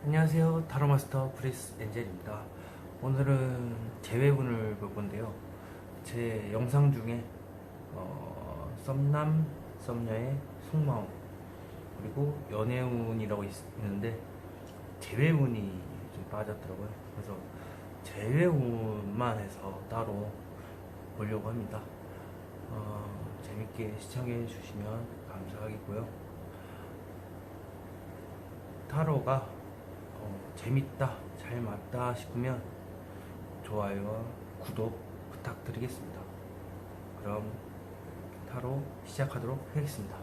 안녕하세요. 타로마스터 브리스 엔젤입니다. 오늘은 재회운을 볼 건데요. 제 영상 중에 썸남, 썸녀의 속마음 그리고 연애운이라고 있는데 재회운이 좀 빠졌더라고요. 그래서 재회운만 해서 따로 보려고 합니다. 재밌게 시청해 주시면 감사하겠고요. 타로가 재밌다, 잘 맞다 싶으면 좋아요와 구독 부탁드리겠습니다. 그럼 타로 시작하도록 하겠습니다.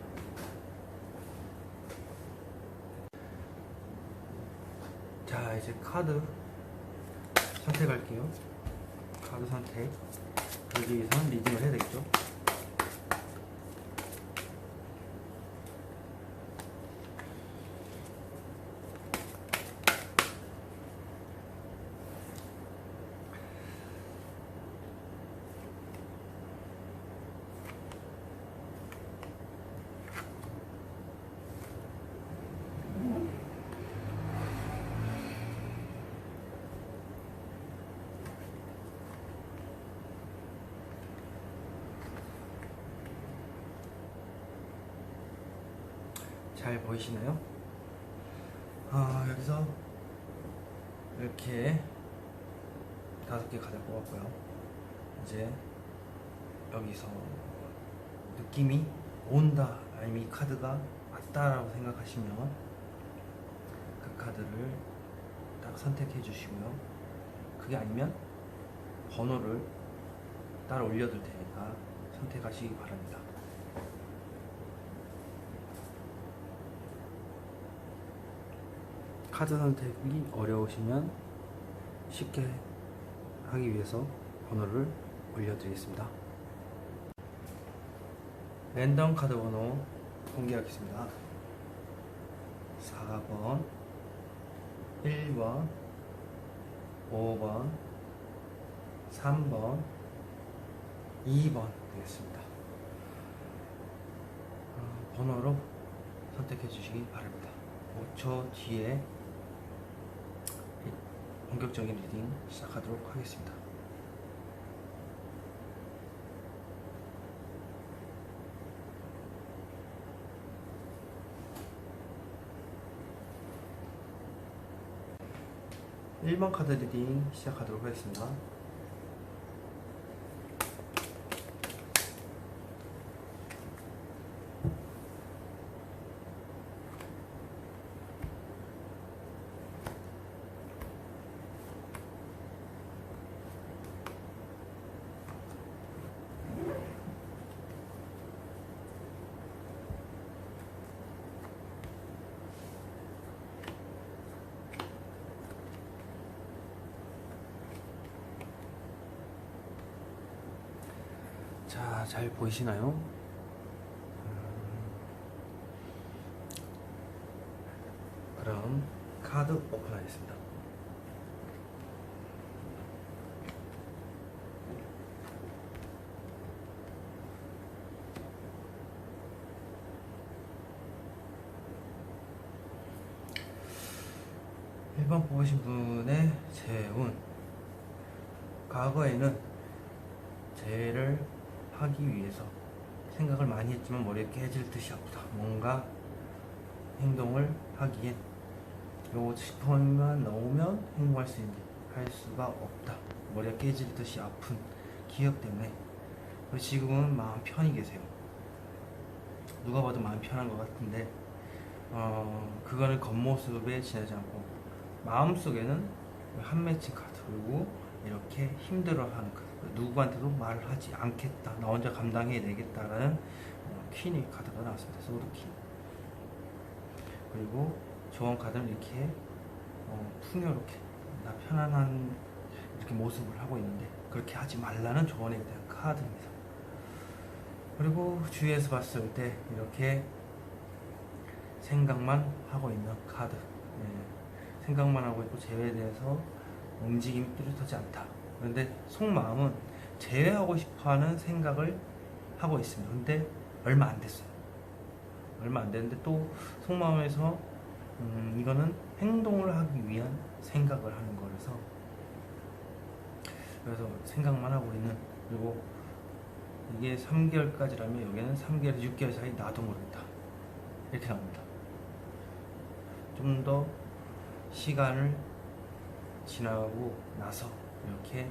자, 이제 카드 선택할게요. 카드 선택. 여기 위해서는 리딩을 해야 되겠죠? 잘 보이시나요? 여기서 이렇게 5개 카드 뽑았고요. 이제 여기서 느낌이 온다, 아니면 이 카드가 맞다라고 생각하시면 그 카드를 딱 선택해 주시고요. 그게 아니면 번호를 따로 올려둘 테니까 선택하시기 바랍니다. 카드 선택이 어려우시면 쉽게 하기 위해서 번호를 올려드리겠습니다. 랜덤 카드 번호 공개하겠습니다. 4번, 1번, 5번, 3번, 2번 되겠습니다. 번호로 선택해 주시기 바랍니다. 5초 뒤에 본격적인 리딩 시작하도록 하겠습니다. (1번) 카드 리딩 시작하도록 하겠습니다. 자, 잘 보이시나요? 그럼 카드 오픈하겠습니다. (1번) 뽑으신 분의 재운. 과거에는 재를 하기 위해서 생각을 많이 했지만 머리가 깨질 듯이 아프다. 뭔가 행동을 하기엔 요 지퍼만 넣으면 행동할 할 수가 없다. 머리가 깨질 듯이 아픈 기억 때문에. 지금은 마음 편히 계세요. 누가 봐도 마음 편한 것 같은데 그거는 겉모습에 지나지 않고 마음속에는 한 맺힌 카드, 그리고 이렇게 힘들어하는 카드, 누구한테도 말을 하지 않겠다, 나 혼자 감당해내겠다라는 퀸의 카드가 나왔습니다. 소드 퀸. 그리고 조언 카드는 이렇게 풍요롭게 나 편안한 이렇게 모습을 하고 있는데 그렇게 하지 말라는 조언에 대한 카드입니다. 그리고 주위에서 봤을 때 이렇게 생각만 하고 있는 카드. 생각만 하고 있고 재회에 대해서 움직임이 뚜렷하지 않다. 그런데 속마음은 제외하고 싶어하는 생각을 하고 있습니다. 근데 얼마 안 됐어요. 얼마 안 됐는데 또 속마음에서 이거는 행동을 하기 위한 생각을 하는 거라서, 그래서 생각만 하고 있는, 그리고 이게 3개월까지라면 여기는 3개월에서 6개월 사이 나도 모르겠다 이렇게 나옵니다. 좀 더 시간을 지나고 나서 이렇게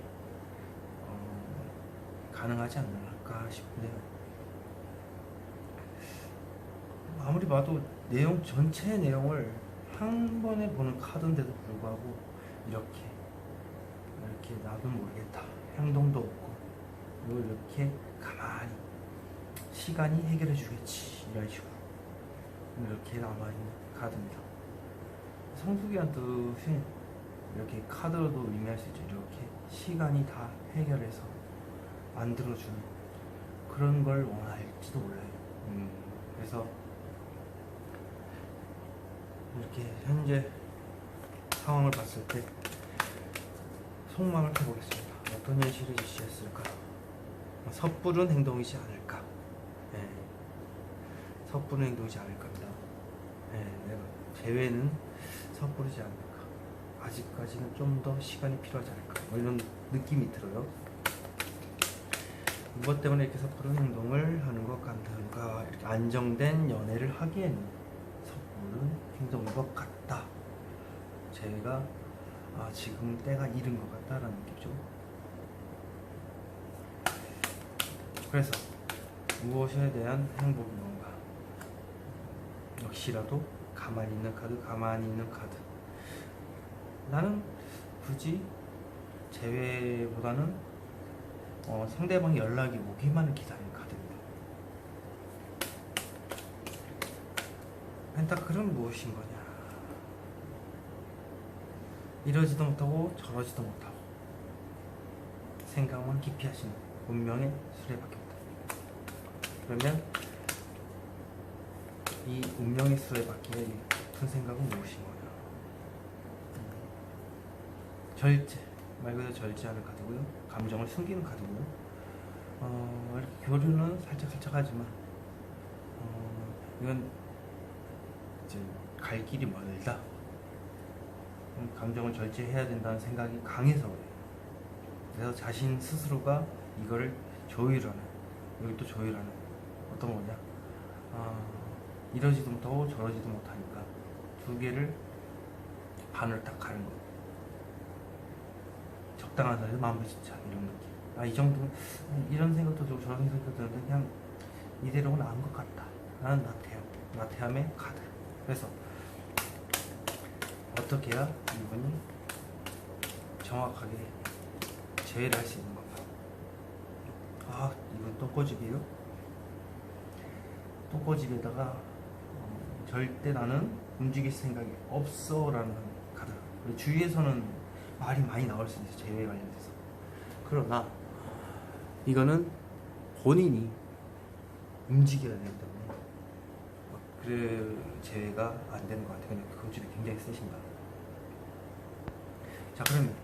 가능하지 않을까 싶네요. 아무리 봐도 내용 전체 내용을 한 번에 보는 카드인데도 불구하고 이렇게 나도 모르겠다, 행동도 없고, 그리고 이렇게 가만히 시간이 해결해 주겠지 이런 식으로 이렇게 남아있는 카드입니다. 성숙이란 뜻이 이렇게 카드로도 의미할 수 있죠. 이렇게 시간이 다 해결해서 만들어주는 그런 걸 원할지도 몰라요. 그래서 이렇게 현재 상황을 봤을 때 속마음을 해보겠습니다. 어떤 현실이 제시했을까? 섣부른 행동이지 않을까? 네. 섣부른 행동이지 않을 겁니다. 네, 재회는 섣부르지 않을까? 아직까지는 좀 더 시간이 필요하지 않을까? 뭐 이런 느낌이 들어요. 무엇 때문에 이렇게 섣부른 행동을 하는 것 같은가? 이렇게 안정된 연애를 하기에는 섣부른 행동인 것 같다. 제가 지금 때가 이른 것 같다라는 느낌이죠. 그래서 무엇에 대한 행복이 뭔가, 역시라도 가만히 있는 카드. 나는 굳이 재회보다는 상대방의 연락이 오기만을 기다리는 카드입니다. 펜타클은 무엇인 거냐? 이러지도 못하고 저러지도 못하고 생각만 깊이 하시는 운명의 수레바퀴입니다. 그러면 이 운명의 수레바퀴의 깊은 생각은 무엇인 거냐? 절제, 말 그대로 절제하는 카드고요. 감정을 숨기는 카드고요. 이렇게 교류는 살짝 하지만 이건 이제 갈 길이 멀다. 감정을 절제해야 된다는 생각이 강해서 그래요. 그래서 자신 스스로가 이거를 조율하는, 여기 또 조율하는 어떤 거냐? 이러지도 못하고 저러지도 못하니까 두 개를 반을 딱 가는 거. 적당한 선에서 마음을 진짜 이런 느낌. 이 정도, 이런 생각도 들고 저런 생각도 드는데 그냥 이대로는 나은 것 같다. 라는 나태함의 카드. 그래서 어떻게 해야 이분이 정확하게 제외를 할 수 있는 건가? 이건 똥꼬집이에요? 똥꼬집에다가 절대 나는 움직일 생각이 없어 라는 카드. 주위에서는 말이 많이 나올 수 있어요, 제외 관련돼서. 그러나 이거는 본인이 움직여야 되기 때문에 그래 제외가 안 되는 것 같아요. 그냥 그 고집이 굉장히 세신다. 자, 그러면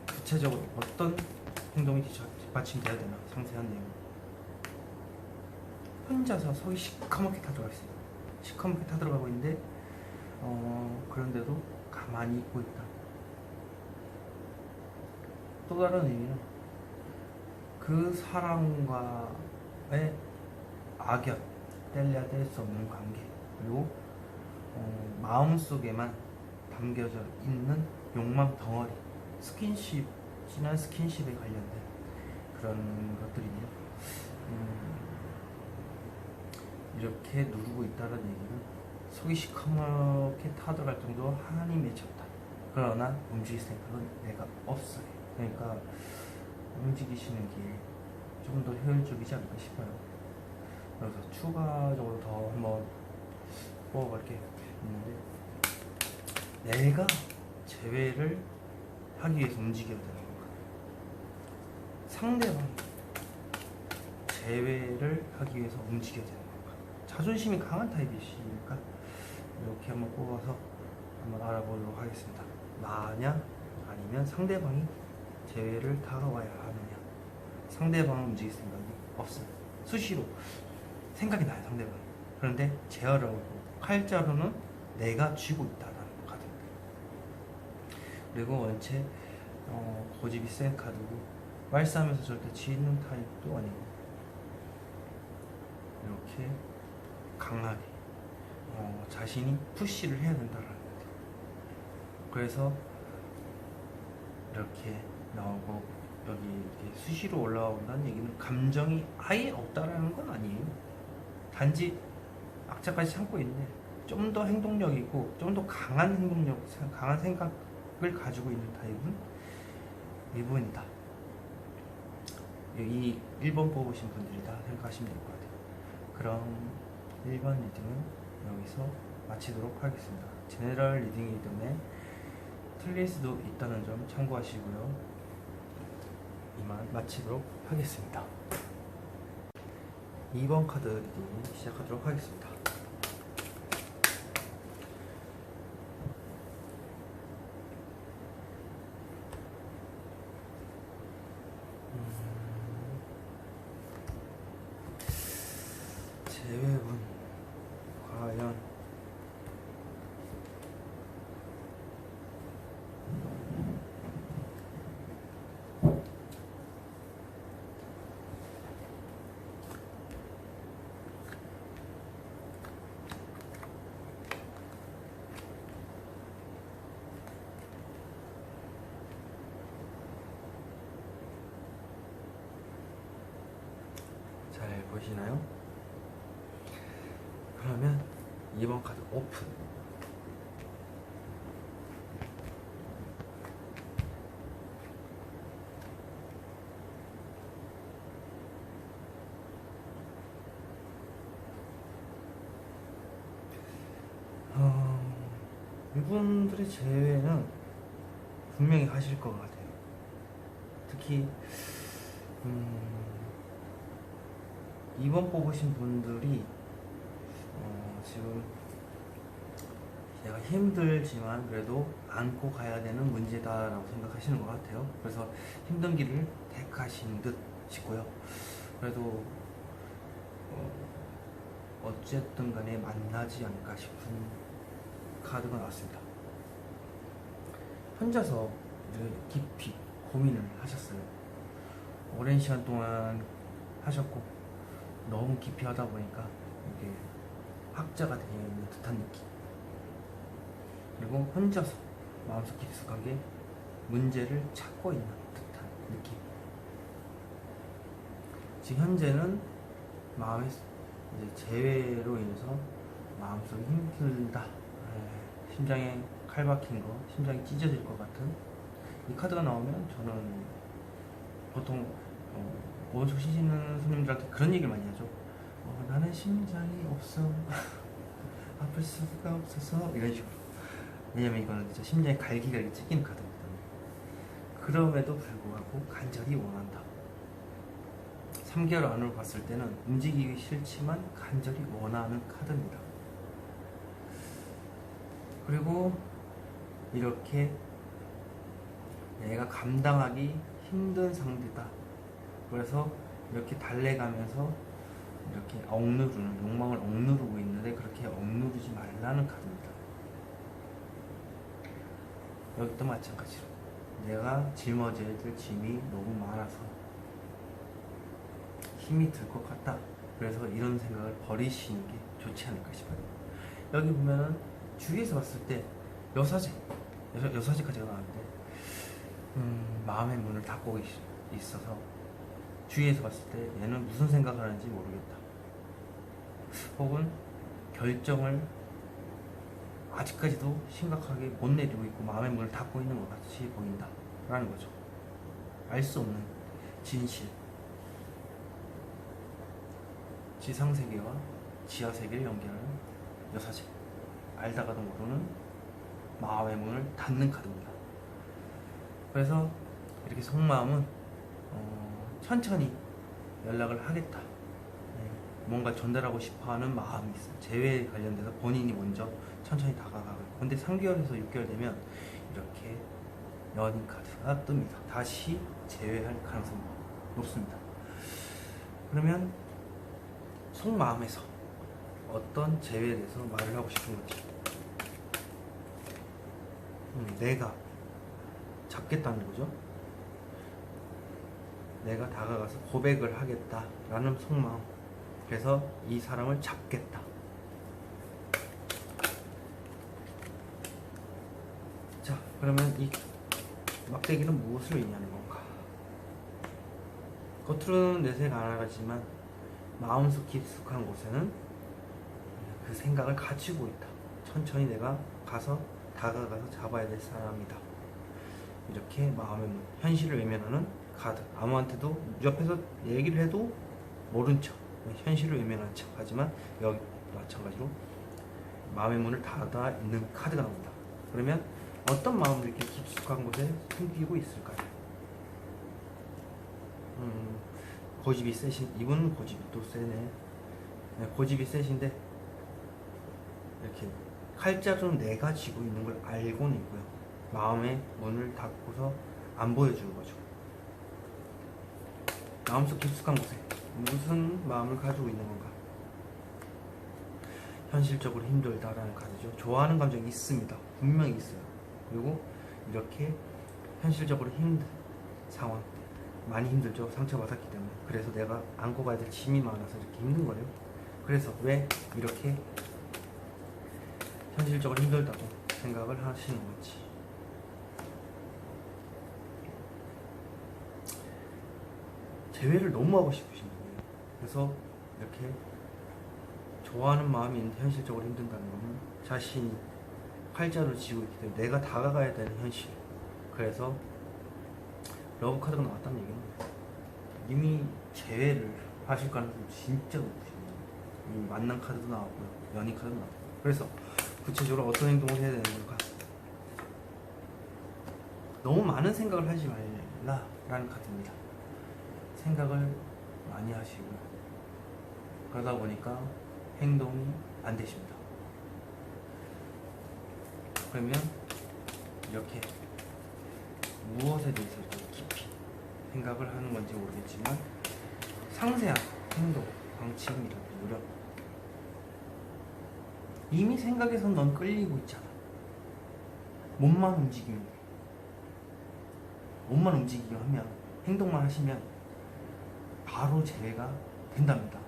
구체적으로 어떤 행동이 뒷받침돼야 되나, 상세한 내용. 혼자서 속이 시커멓게 타들어가 있어요. 시커멓게 타들어가고 있는데 그런데도 가만히 있고 있다. 또 다른 의미는 그 사람과의 악연, 뗄래야 뗄 수 없는 관계, 그리고 마음속에만 담겨져 있는 욕망 덩어리, 진한 스킨십에 관련된 그런 것들이네요. 이렇게 누르고 있다는 얘기는 속이 시커멓게 타들어갈 정도로 한이 맺혔다. 그러나 움직일 생각은 내가 없어요. 그러니까 움직이시는 게 좀 더 효율적이지 않을까 싶어요. 그래서 추가적으로 더 한번 뽑아볼 게 있는데, 내가 제외를 하기 위해서 움직여야 되는 건가? 상대방이 제외를 하기 위해서 움직여야 되는 건가? 자존심이 강한 타입이시니까 이렇게 한번 뽑아서 한번 알아보도록 하겠습니다. 나냐 아니면 상대방이 제외를 다가와야 하느냐. 상대방은 움직일 생각이 없어요. 수시로 생각이 나요, 상대방이. 그런데 제어를 하고, 칼자루는 내가 쥐고 있다라는 카드입니다. 그리고 원체 고집이 센 카드고 말싸움에서 절대 쥐는 타입도 아니고 이렇게 강하게 자신이 푸시를 해야 된다라는 거죠. 그래서 이렇게 나오고 여기 이렇게 수시로 올라온다는 얘기는 감정이 아예 없다라는 건 아니에요. 단지 악착까지 참고 있는데 좀 더 행동력이고 좀 더 강한 행동력, 강한 생각을 가지고 있는 타입은 이분이다. 이 1번 뽑으신 분들이다 생각하시면 될 것 같아요. 그럼 1번 리딩은 여기서 마치도록 하겠습니다. 제너럴 리딩이기 때문에 틀릴 수도 있다는 점 참고하시고요. 이만 마치도록 하겠습니다. 2번 카드 리딩 시작하도록 하겠습니다. 제외분 과연 잘 보시나요? 그러면 2번 카드 오픈. 이분들의 제외는 분명히 하실 것 같아요. 특히 2번 뽑으신 분들이 지금 내가 힘들지만 그래도 안고 가야 되는 문제다라고 생각하시는 것 같아요. 그래서 힘든 길을 택하신 듯 싶고요. 그래도 어쨌든 간에 만나지 않을까 싶은 카드가 나왔습니다. 혼자서 깊이 고민을 하셨어요. 오랜 시간 동안 하셨고 너무 깊이 하다 보니까 이게 학자가 되어 있는 듯한 느낌. 그리고 혼자서 마음속 깊숙하게 문제를 찾고 있는 듯한 느낌. 지금 현재는 마음의 이제 재회로 인해서 마음속이 힘들다, 심장에 칼 박힌 거, 심장이 찢어질 것 같은 이 카드가 나오면 저는 보통 오른쪽 신시는 손님들한테 그런 얘기를 많이 하죠. 나는 심장이 없어 아플 수가 없어서, 이런 식으로. 왜냐면 이거는 진짜 심장에 갈기갈기 찢기는 카드입니다. 그럼에도 불구하고 간절히 원한다. 3개월 안으로 봤을 때는 움직이기 싫지만 간절히 원하는 카드입니다. 그리고 이렇게 내가 감당하기 힘든 상대다. 그래서 이렇게 달래가면서 이렇게 억누르는, 욕망을 억누르고 있는데 그렇게 억누르지 말라는 카드입니다. 여기도 마찬가지로 내가 짊어져야 될 짐이 너무 많아서 힘이 들 것 같다. 그래서 이런 생각을 버리시는 게 좋지 않을까 싶어요. 여기 보면은 주위에서 봤을 때 여사제까지 나왔는데 마음의 문을 닫고 있어서 주위에서 봤을 때 얘는 무슨 생각을 하는지 모르겠다. 혹은 결정을 아직까지도 심각하게 못 내리고 있고 마음의 문을 닫고 있는 것 같이 보인다 라는 거죠. 알 수 없는 진실, 지상세계와 지하세계를 연결하는 여사제, 알다가도 모르는 마음의 문을 닫는 카드입니다. 그래서 이렇게 속마음은 천천히 연락을 하겠다, 뭔가 전달하고 싶어하는 마음이 있어요. 재회에 관련돼서 본인이 먼저 천천히 다가가고. 근데 3개월에서 6개월 되면 이렇게 연인 카드가 뜹니다. 다시 재회할 가능성이 높습니다. 그러면 속마음에서 어떤 재회에 대해서 말을 하고 싶은 건지 내가 잡겠다는 거죠. 내가 다가가서 고백을 하겠다라는 속마음. 그래서 이 사람을 잡겠다. 자, 그러면 이 막대기는 무엇을 의미하는 건가? 겉으로는 내색 안 하지만 마음속 깊숙한 곳에는 그 생각을 가지고 있다. 천천히 내가 가서 다가가서 잡아야 될 사람이다. 이렇게 마음의 문, 현실을 외면하는 카드. 아무한테도 옆에서 얘기를 해도 모른 척, 현실을 외면하는 척. 하지만 여기 마찬가지로 마음의 문을 닫아 있는 카드가 나옵니다. 그러면 어떤 마음을 이렇게 깊숙한 곳에 숨기고 있을까요? 고집이 세신, 이분은 고집이 또 세네. 네, 고집이 세신데 이렇게 칼자루는 내가 쥐고 있는 걸 알고는 있고요. 마음의 문을 닫고서 안 보여주는 거죠. 마음속 깊숙한 곳에 무슨 마음을 가지고 있는 건가? 현실적으로 힘들다라는 카드죠. 좋아하는 감정이 있습니다. 분명히 있어요. 그리고 이렇게 현실적으로 힘든 상황, 많이 힘들죠. 상처받았기 때문에. 그래서 내가 안고 가야 될 짐이 많아서 이렇게 힘든 거예요. 그래서 왜 이렇게 현실적으로 힘들다고 생각을 하시는 건지. 재회를 너무 하고 싶으신 거예요. 그래서 이렇게 좋아하는 마음이 있는데 현실적으로 힘든다는 것은 자신이 칼자루를 쥐고 있기 때문에 내가 다가가야 되는 현실. 그래서 러브 카드가 나왔다는 얘기는 이미 재회를 하실 가능성이 진짜 높으십니다. 이미 만남 카드도 나왔고요, 연인 카드도 나왔고. 그래서 구체적으로 어떤 행동을 해야 되는 걸까? 너무 많은 생각을 하지 말라라는 카드입니다. 생각을 많이 하시고요. 그러다 보니까 행동이 안 되십니다. 그러면 이렇게 무엇에 대해서 이렇게 깊이 생각을 하는 건지 모르겠지만 상세한 행동, 방침이라든지 노력, 이미 생각에선 넌 끌리고 있잖아. 몸만 움직이면 하면, 행동만 하시면 바로 재회가 된답니다.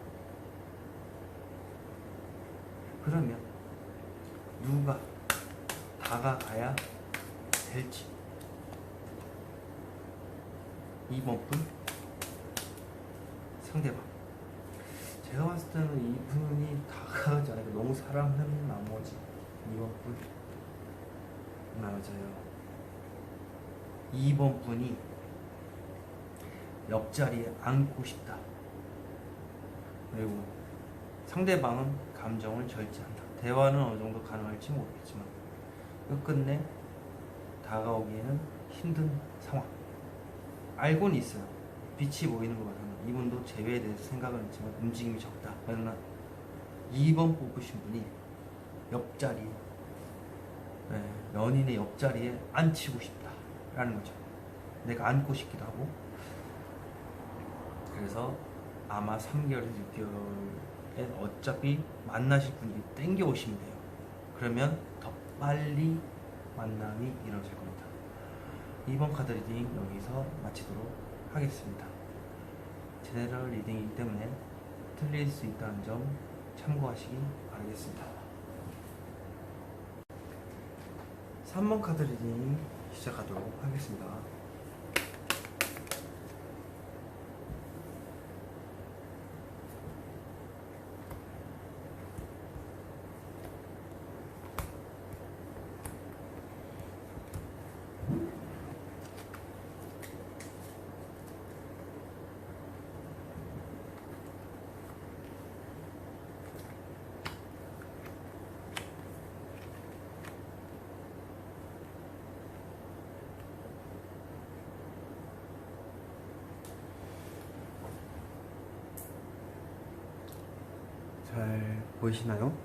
그러면 누가 다가가야 될지. 2번 분, 상대방. 제가 봤을 때는 이분이 다가가지 않으니까 너무 사랑하는 나머지 2번 분. 맞아요. 2번 분이 옆자리에 앉고 싶다. 그리고 상대방은 감정을 절제한다. 대화는 어느 정도 가능할지 모르겠지만 끝끝내 다가오기에는 힘든 상황. 알고는 있어요. 빛이 보이는 것 같아요. 이분도 재회에 대해서 생각은 했지만 움직임이 적다. 그러나 2번 뽑으신 분이 옆자리에, 연인의 옆자리에 앉히고 싶다라는 거죠. 내가 앉고 싶기도 하고. 그래서 아마 3개월에서 6개월에 어차피 만나실 분이 땡겨 오시면 돼요. 그러면 더 빨리 만남이 이루어질 겁니다. 2번 카드 리딩 여기서 마치도록 하겠습니다. 제너럴 리딩이기 때문에 틀릴 수 있다는 점 참고하시기 바라겠습니다. 3번 카드 리딩 시작하도록 하겠습니다. 잘 보이시나요?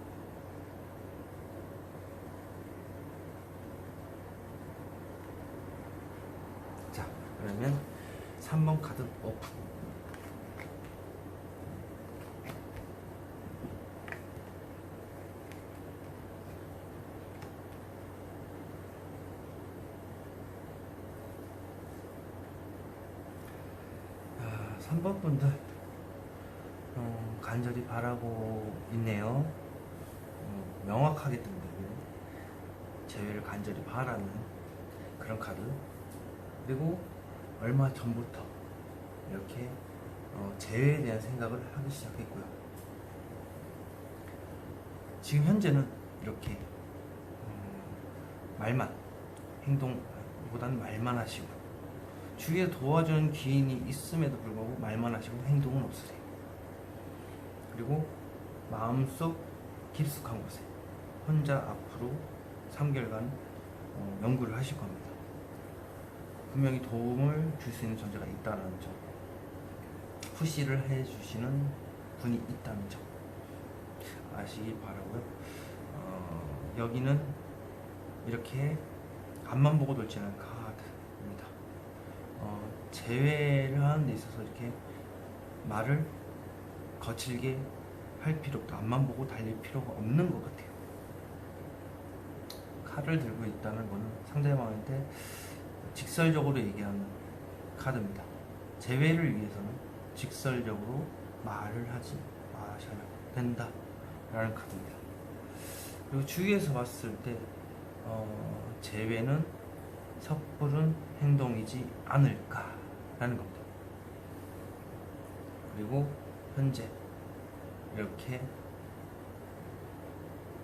자, 그러면 3번 카드 오픈. 3번 분들 간절히 바라고 있네요. 명확하게 뜬다. 재회를 간절히 바라는 그런 카드. 그리고 얼마 전부터 이렇게 재회에 대한 생각을 하기 시작했고요. 지금 현재는 이렇게 말만, 행동보다는 말만 하시고, 주위에 도와주는 기인이 있음에도 불구하고 말만 하시고 행동은 없으세요. 그리고 마음속 깊숙한 곳에 혼자 앞으로 3개월간 연구를 하실 겁니다. 분명히 도움을 줄 수 있는 존재가 있다는 점, 푸시를 해주시는 분이 있다는 점 아시기 바라고요. 여기는 이렇게 앞만 보고 돌지는 카드입니다. 재회를 하는 데 있어서 이렇게 말을 거칠게 할 필요도, 앞만 보고 달릴 필요가 없는 것 같아요. 칼을 들고 있다는 것은 상대방한테 직설적으로 얘기하는 카드입니다. 재회를 위해서는 직설적으로 말을 하지 마셔야 된다 라는 카드입니다. 그리고 주위에서 봤을 때 재회는 섣부른 행동이지 않을까라는 겁니다. 그리고 현재 이렇게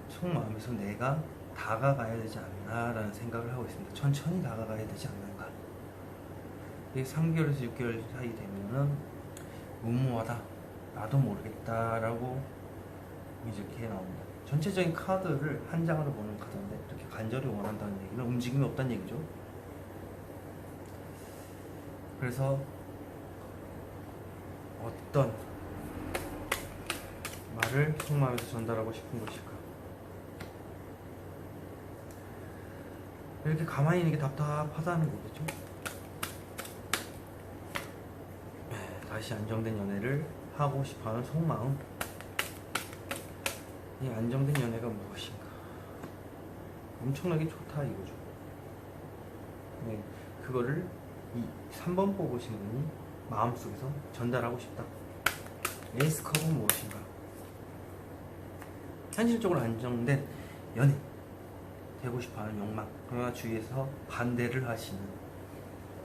속마음에서 내가 다가가야 되지 않나라는 생각을 하고 있습니다. 천천히 다가가야 되지 않는가. 이게 3개월에서 6개월 사이 되면은 무모하다, 나도 모르겠다라고 이렇게 나옵니다. 전체적인 카드를 한 장으로 보는 카드인데, 이렇게 간절히 원한다는 얘기는 움직임이 없다는 얘기죠. 그래서 어떤 말을 속마음에서 전달하고 싶은 것일까? 이렇게 가만히 있는 게 답답하다는 거겠죠. 다시 안정된 연애를 하고 싶어하는 속마음. 이 안정된 연애가 무엇인가? 엄청나게 좋다 이거죠. 네, 그거를 이 3번 뽑으신 분이 마음속에서 전달하고 싶다. 에이스컵은 무엇인가? 현실적으로 안정된 연애 되고 싶어하는 욕망, 그러나 주위에서 반대를 하시는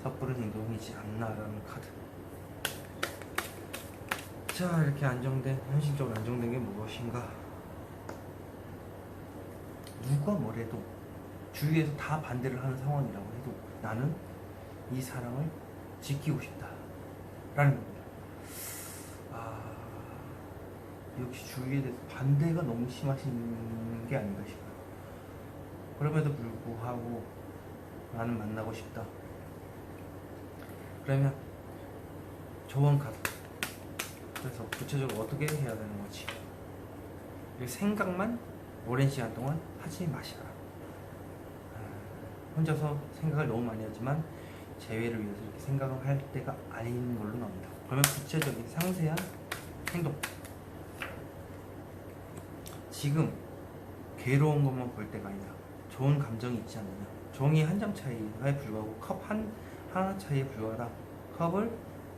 섣부른 행동이지 않나라는 카드. 자, 이렇게 현실적으로 안정된 게 무엇인가? 누가 뭐래도 주위에서 다 반대를 하는 상황이라고 해도 나는 이 사랑을 지키고 싶다라는 겁니다. 역시 주위에 대해서 반대가 너무 심하신 게 아닌가 싶어요. 그럼에도 불구하고 나는 만나고 싶다. 그러면 조언 카드. 그래서 구체적으로 어떻게 해야 되는 거지? 생각만 오랜 시간 동안 하지 마시라. 혼자서 생각을 너무 많이 하지만 재회를 위해서 이렇게 생각을 할 때가 아닌 걸로 나옵니다. 그러면 구체적인 상세한 행동. 지금 괴로운 것만 볼 때가 아니라 좋은 감정이 있지 않느냐. 종이 한 장 차이에 불구하고 컵 하나 차이에 불과하다. 컵을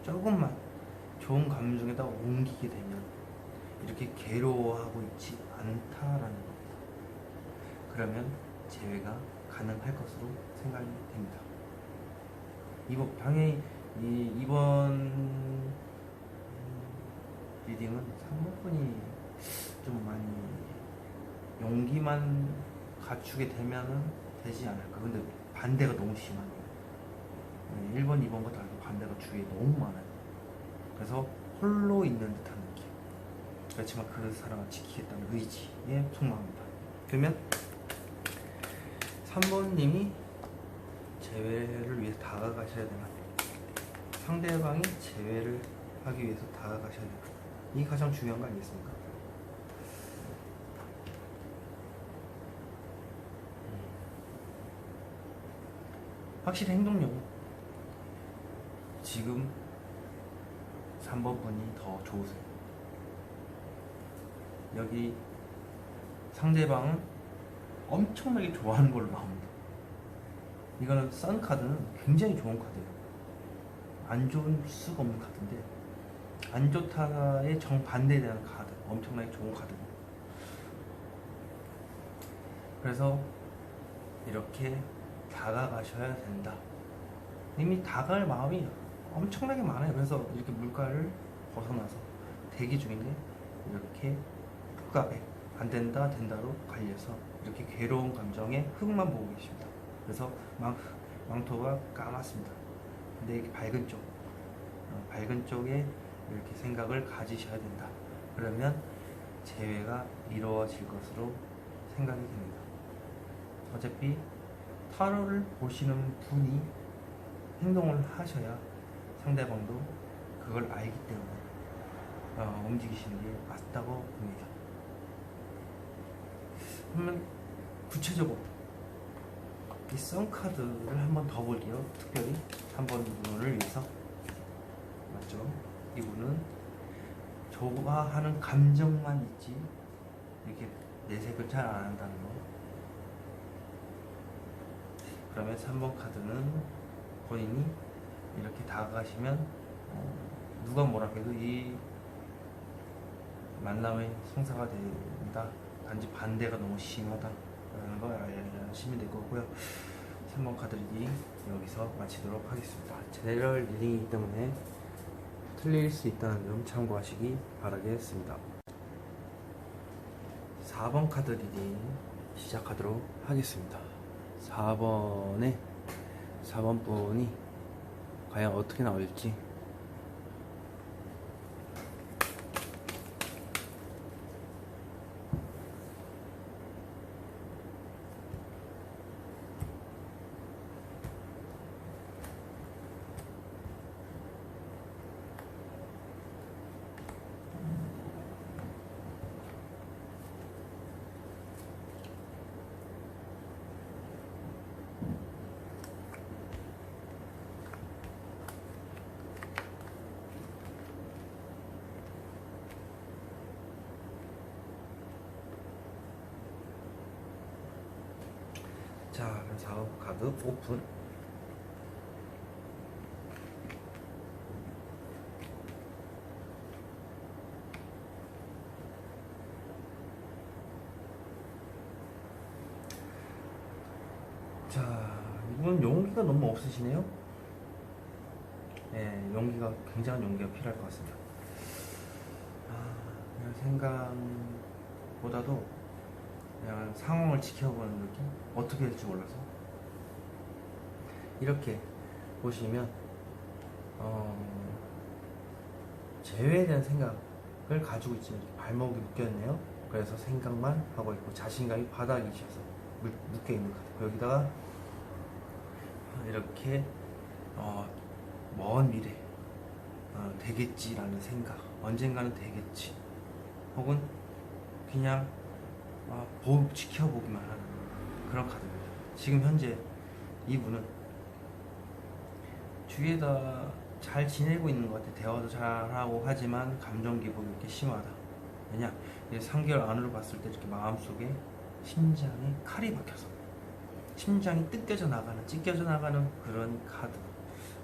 조금만 좋은 감정에다 옮기게 되면 이렇게 괴로워하고 있지 않다라는 겁니다. 그러면 재회가 가능할 것으로 생각이 됩니다. 이번 리딩은 3번분이 좀 많이 용기만 갖추게 되면은 되지 않을까. 근데 반대가 너무 심하네요. 1번, 2번과 달리 반대가 주위에 너무 많아요. 그래서 홀로 있는 듯한 느낌. 그렇지만 그 사랑을 지키겠다는 의지에 속마음입니다. 그러면 3번님이 재회를 위해서 다가가셔야 되나? 상대방이 재회를 하기 위해서 다가가셔야 되나? 이게 가장 중요한 거 아니겠습니까? 확실히 행동력은 지금 3번 분이 더 좋으세요. 여기 상대방은 엄청나게 좋아하는 걸로 나옵니다. 이거는 썬 카드는 굉장히 좋은 카드예요. 안 좋을 수가 없는 카드인데 안 좋다의 정반대에 대한 카드, 엄청나게 좋은 카드입니다. 그래서 이렇게 다가가셔야 된다. 이미 다가갈 마음이 엄청나게 많아요. 그래서 이렇게 물가를 벗어나서 대기 중인데 이렇게 흑갑에 안 된다 된다로 갈려서 이렇게 괴로운 감정에 흙만 보고 계십니다. 그래서 망토가 까맣습니다. 근데 이게 밝은 쪽에 이렇게 생각을 가지셔야 된다. 그러면 재회가 이루어질 것으로 생각이 됩니다. 어차피 타로를 보시는 분이 행동을 하셔야 상대방도 그걸 알기 때문에 움직이시는 게 맞다고 봅니다. 그러면 구체적으로 이 썬카드를 한 번 더 볼게요. 특별히 한 번 분을 위해서. 맞죠? 이분은 좋아하는 감정만 있지 이렇게 내색을 잘 안 한다는 거. 그러면 3번 카드는 본인이 이렇게 다가가시면 누가 뭐라 해도 이 만남의 성사가 된다. 단지 반대가 너무 심하다라는 걸 아시면 될 거고요. 3번 카드 리딩 여기서 마치도록 하겠습니다. 제너럴 리딩이기 때문에 틀릴 수 있다는 점 참고하시기 바라겠습니다. 4번 카드 리딩 시작하도록 하겠습니다. 4번 분이 과연 어떻게 나올지. 자, 그럼 4번 카드 오픈. 자, 이분은 용기가 너무 없으시네요. 네, 용기가, 굉장한 용기가 필요할 것 같습니다. 그냥 생각보다도 그냥 상황을 지켜보는 느낌? 어떻게 될지 몰라서. 이렇게 보시면 재회에 대한 생각을 가지고 있지만 발목이 묶여있네요. 그래서 생각만 하고 있고 자신감이 바닥이셔서 묶여있는 것 같아요. 여기다가 이렇게 먼 미래 되겠지라는 생각, 언젠가는 되겠지, 혹은 그냥 지켜보기만 하는 그런 카드입니다. 지금 현재 이분은 주위에다 잘 지내고 있는 것 같아요. 대화도 잘하고 하지만 감정 기복이 이렇게 심하다. 왜냐? 3개월 안으로 봤을 때 이렇게 마음속에 심장에 칼이 박혀서 심장이 찢겨져 나가는 그런 카드,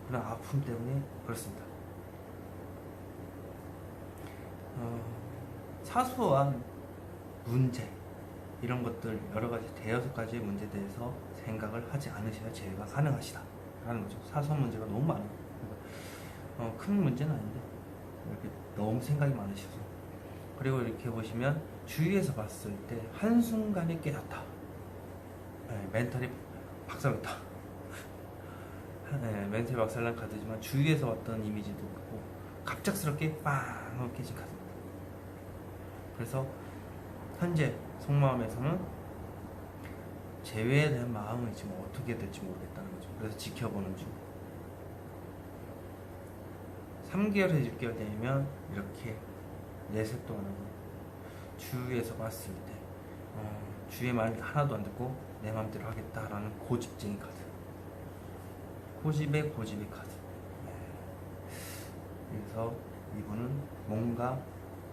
그런 아픔 때문에 그렇습니다. 사소한 문제, 이런 것들 여러 가지 대여섯 가지의 문제에 대해서 생각을 하지 않으셔야 재회가 가능하시다라는 거죠. 사소한 문제가 너무 많아요. 큰 문제는 아닌데 이렇게 너무 생각이 많으셔서. 그리고 이렇게 보시면 주위에서 봤을 때 한순간에 깨닫다. 네, 멘탈이 박살났다. 네, 멘탈이 박살난 카드지만 주위에서 왔던 이미지도 있고 갑작스럽게 빵 깨진 카드입니다. 그래서 현재 속마음에서는 재회에 대한 마음은 지금 어떻게 될지 모르겠다는 거죠. 그래서 지켜보는 중. 3개월에서 6개월 되면 이렇게 내색도 안 하고 주위에서 봤을 때 주위의 말 하나도 안 듣고 내 맘대로 하겠다라는 고집쟁이 카드. 고집의 카드. 그래서 이분은 뭔가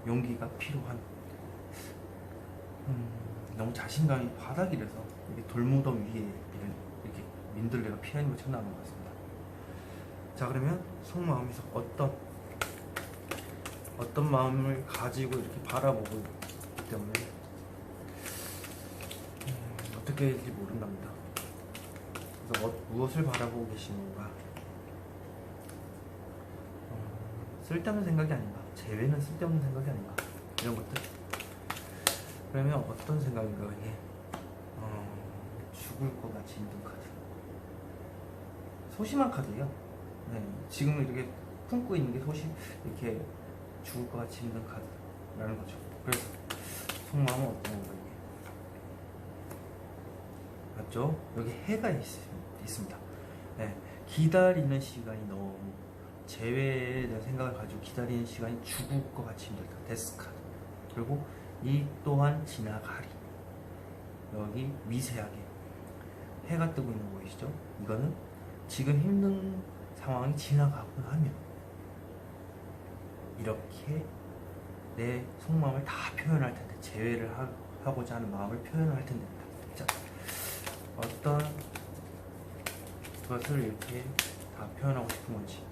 용기가 필요한, 너무 자신감이 바닥이라서 이렇게 돌무덤 위에 이렇게 민들레가 피하는 것처럼 나오는 것 같습니다. 자, 그러면 속마음에서 어떤 어떤 마음을 가지고 이렇게 바라보고 있기 때문에 어떻게 될지 모른답니다. 그래서 무엇을 바라보고 계시는 건가? 쓸데없는 생각이 아닌가? 재회는 쓸데없는 생각이 아닌가? 이런 것들. 그러면 어떤 생각인가? 이게 죽을 것 같이 힘든 카드. 소심한 카드예요. 네, 지금 이렇게 품고 있는 게 이렇게 죽을 것 같이 힘든 카드라는 거죠. 그래서 속마음은 어떤 건가 이게? 맞죠? 여기 해가 있습니다. 네, 기다리는 시간이 너무 재회에 대한 생각을 가지고 기다리는 시간이 죽을 것 같이 힘들다. 데스 카드. 그리고 이 또한 지나가리. 여기 미세하게 해가 뜨고 있는 거 보이시죠? 이거는 지금 힘든 상황이 지나가고 나면 이렇게 내 속마음을 다 표현할 텐데, 재회를 하고자 하는 마음을 표현을 할 텐데. 자, 어떤 것을 이렇게 다 표현하고 싶은 건지.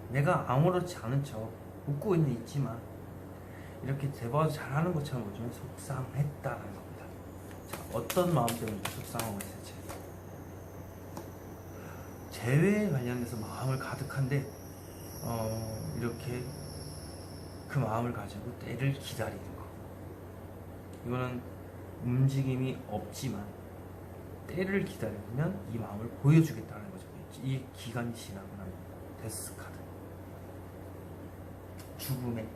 내가 아무렇지 않은 척 웃고 있지만 이렇게 대화도 잘하는 것처럼 보여주면 속상했다라는 겁니다. 자, 어떤 마음 때문에 속상한 것일지. 재회에 관련해서 마음을 가득한데 이렇게 그 마음을 가지고 때를 기다리는 거. 이거는 움직임이 없지만 때를 기다리면 이 마음을 보여주겠다는 거죠. 이 기간이 지나고 나면. 데스 카드. 죽음에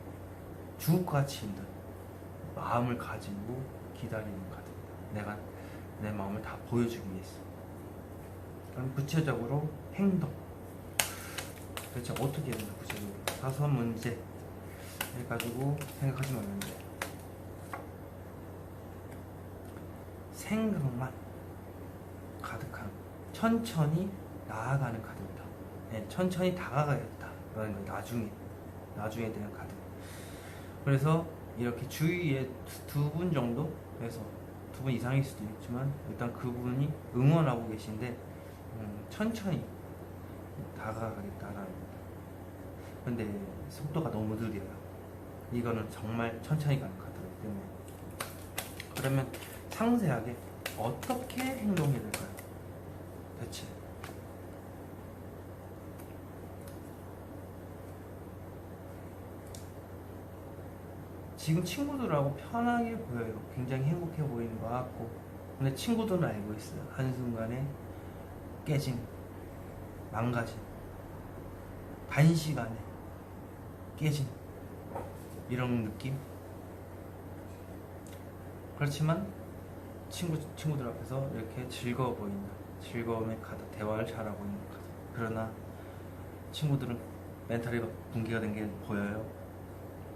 죽을 것 같이 힘든 마음을 가지고 기다리는 카드입니다. 내가 내 마음을 다 보여주기 위해서. 그럼 구체적으로 행동. 그렇죠. 어떻게 해야 되나 구체적으로. 사소한 문제 해가지고 생각하지 말는데 생각만 가득한, 천천히 나아가는 카드입니다. 네, 천천히 다가가겠다라는 거예요. 나중에 대한 카드. 그래서 이렇게 주위에 두 분 정도, 그래서 두 분 이상일 수도 있지만 일단 그분이 응원하고 계신데 천천히 다가가겠다라는 겁니다. 근데 속도가 너무 느려요. 이거는 정말 천천히 가는 카드이기 때문에. 그러면 상세하게 어떻게 행동해야 될까요? 대체 지금 친구들하고 편하게 보여요. 굉장히 행복해 보이는 것 같고, 근데 친구들은 알고 있어요. 한순간에 깨진, 망가진, 단시간에 깨진 이런 느낌. 그렇지만 친구들 앞에서 이렇게 즐거워 보인다. 즐거움의 카드, 대화를 잘하고 있는 카드. 그러나 친구들은 멘탈이 붕괴가 된 게 보여요.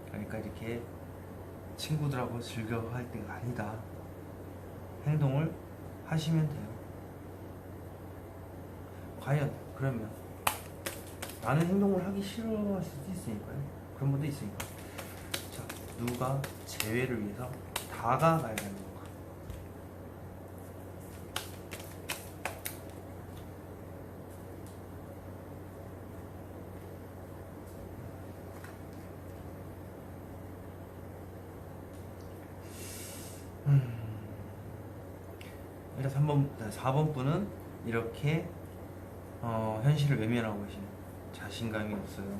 그러니까 이렇게 친구들하고 즐거워할 때가 아니다. 행동을 하시면 돼요. 과연 그러면 나는 행동을 하기 싫어할 수도 있으니까요. 그런 분도 있으니까. 자, 누가 재회를 위해서 다가가야 되는 건가? 일단 4번 분은 이렇게 현실을 외면하고 계시는, 자신감이 없어요.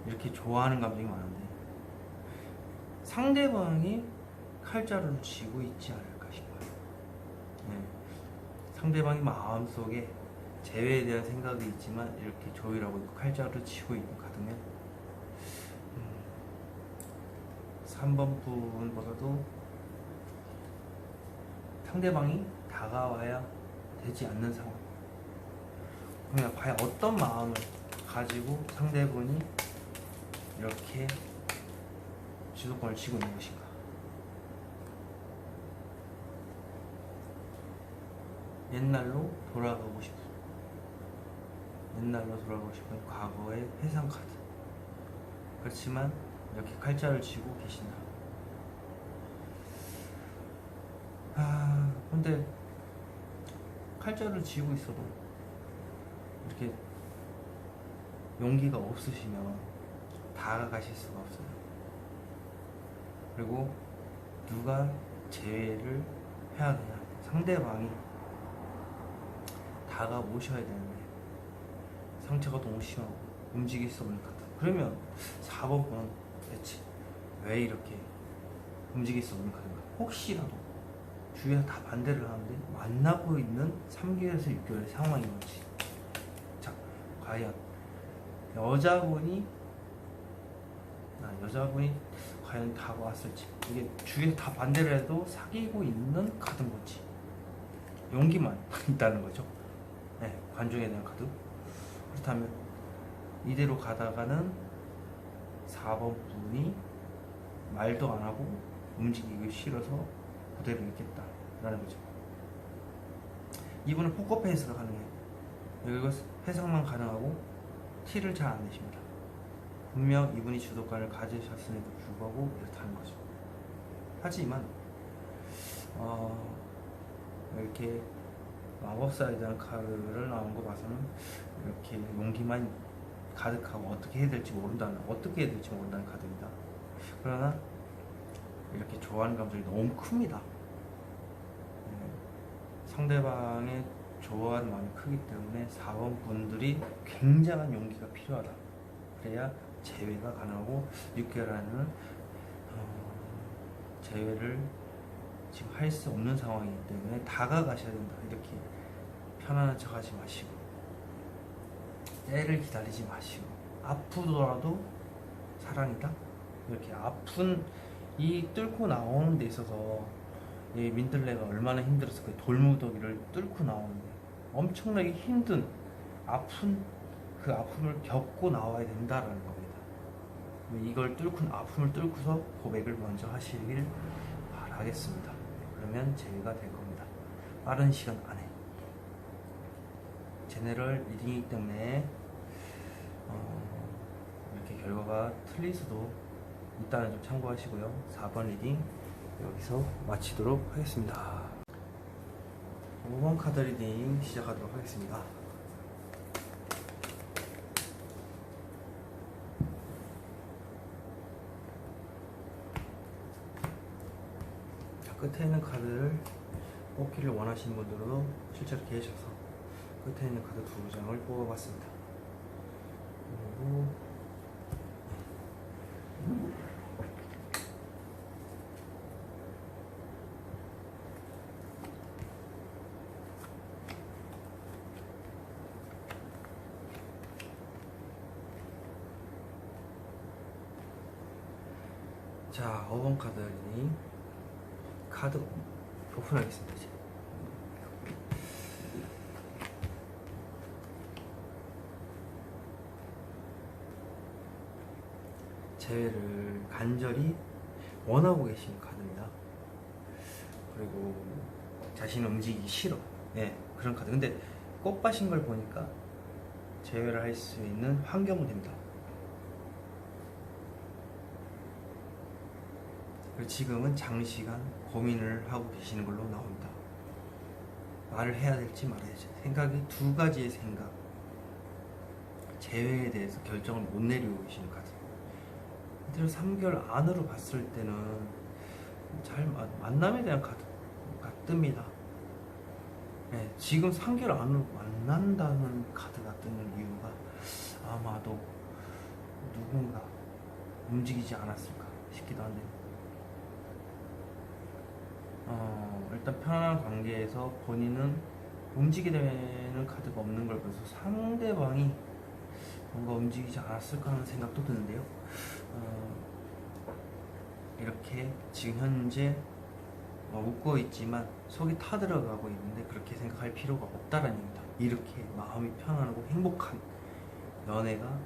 이렇게 좋아하는 감정이 많은데 상대방이 칼자루를 쥐고 있지 않을까 싶어요. 네. 상대방이 마음속에 재회에 대한 생각이 있지만 이렇게 조율하고 있고 칼자루를 쥐고 있는 카드면 3번 분보다도 상대방이 다가와야 되지 않는 상황. 그러면 과연 어떤 마음을 가지고 상대분이 이렇게 주도권을 쥐고 있는 것인가? 옛날로 돌아가고 싶은 과거의 회상 카드. 그렇지만 이렇게 칼자를 쥐고 계신다. 근데 칼자를 쥐고 있어도 이렇게 용기가 없으시면 다가가실 수가 없어요. 그리고 누가 제외를 해야 되냐, 상대방이 다가오셔야 되는데 상처가 너무 심하고 움직일 수 없는 카드. 그러면 4번은 대체 왜 이렇게 움직일 수 없는 카드인가? 혹시라도 주위에서 다 반대를 하는데 만나고 있는 3개월에서 6개월의 상황인 거지. 자, 과연 여자분이 과연 다가왔을지. 이게 주위에서 다 반대를 해도 사귀고 있는 카드인 거지. 용기만 있다는 거죠. 네, 관중에 대한 카드. 그렇다면 이대로 가다가는 4번 분이 말도 안 하고 움직이기 싫어서 그대로 있겠다라는 거죠. 이분은 포커페이스가 가능해요. 그리고 해석만 가능하고 티를 잘 안 내십니다. 분명 이분이 주도권을 가지셨음에도 불구하고 이렇다는 거죠. 하지만 이렇게 마법사에 대한 카드를 나온 거 봐서는 이렇게 용기만 가득하고 어떻게 해야 될지 모른다는 카드입니다. 그러나 이렇게 좋아하는 감정이 너무 큽니다. 상대방의 좋아하는 마음이 크기 때문에 4번 분들이 굉장한 용기가 필요하다. 그래야 재회가 가능하고 6개월 안에는 재회를 지금 할 수 없는 상황이기 때문에 다가가셔야 된다. 이렇게 편안한 척 하지 마시고 때를 기다리지 마시고 아프더라도 사랑이다. 이렇게 아픈 이 뚫고 나오는 데 있어서 이 민들레가 얼마나 힘들었어. 그 돌무더기를 뚫고 나오는데 엄청나게 힘든 그 아픔을 겪고 나와야 된다라는 겁니다. 이걸 아픔을 뚫고서 고백을 먼저 하시길 바라겠습니다. 그러면 재회가 될 겁니다. 빠른 시간 안에. 제네럴 리딩이기 때문에 이렇게 결과가 틀릴 수도 있다는 점 참고하시고요. 4번 리딩 여기서 마치도록 하겠습니다. 5번 카드 리딩 시작하도록 하겠습니다. 끝에 있는 카드를 뽑기를 원하시는 분들도 실제로 계셔서 끝에 있는 카드 2장을 뽑아봤습니다. 그리고 자, 5번 카드니 카드 오픈하겠습니다. 이제. 재회를 간절히 원하고 계시는 카드입니다. 그리고 자신은 움직이기 싫어. 네, 그런 카드. 근데 꽃밭인 걸 보니까 재회를 할 수 있는 환경은 됩니다. 지금은 장시간 고민을 하고 계시는 걸로 나옵니다. 말을 해야 될지 말아야 될지 생각이 두 가지의 생각. 재회에 대해서 결정을 못 내리고 계시는 카드. 3개월 안으로 봤을 때는 잘 만남에 대한 카드 같습니다. 네, 지금 3개월 안으로 만난다는 카드가 뜨는 이유가 아마도 누군가 움직이지 않았을까 싶기도 한데 일단 편안한 관계에서 본인은 움직이게 되는 카드가 없는 걸 보면서 상대방이 뭔가 움직이지 않았을까 하는 생각도 드는데요. 이렇게 지금 현재 웃고 있지만 속이 타들어가고 있는데 그렇게 생각할 필요가 없다라는 얘기입니다. 이렇게 마음이 편안하고 행복한 연애가